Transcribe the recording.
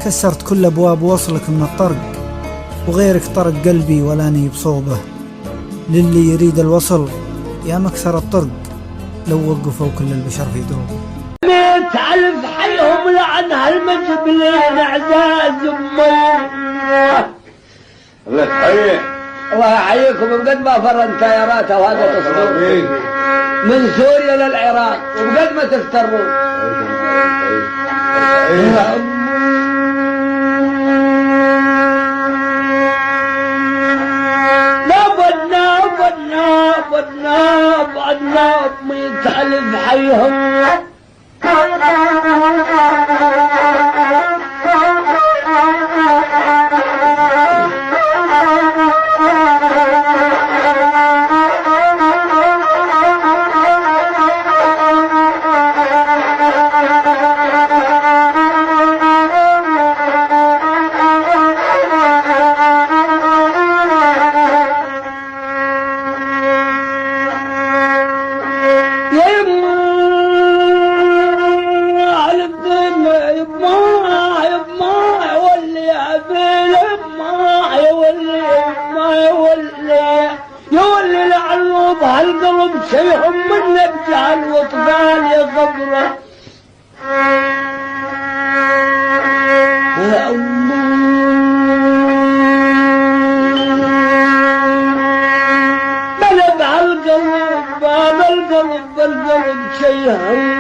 كسرت كل أبواب وصلك من الطرق، وغيرك طرق قلبي ولاني بصوبه. للي يريد الوصل يا مكسر الطرق، لو وقفوا كل البشر في دروبه. 100,000 حيهم لعن هالمجبلين اعزاز امي. الله يحييك. الله يحييكم. من قد ما فرن تيارات وهذا تصدر من سوريا للعراق وقد ما تفترون. بدنا 100,000 حيهم. هالقلب شيهم من نبجال وطفال يا غبرة. يا الله بلب هالقلب، بالقلب شيهم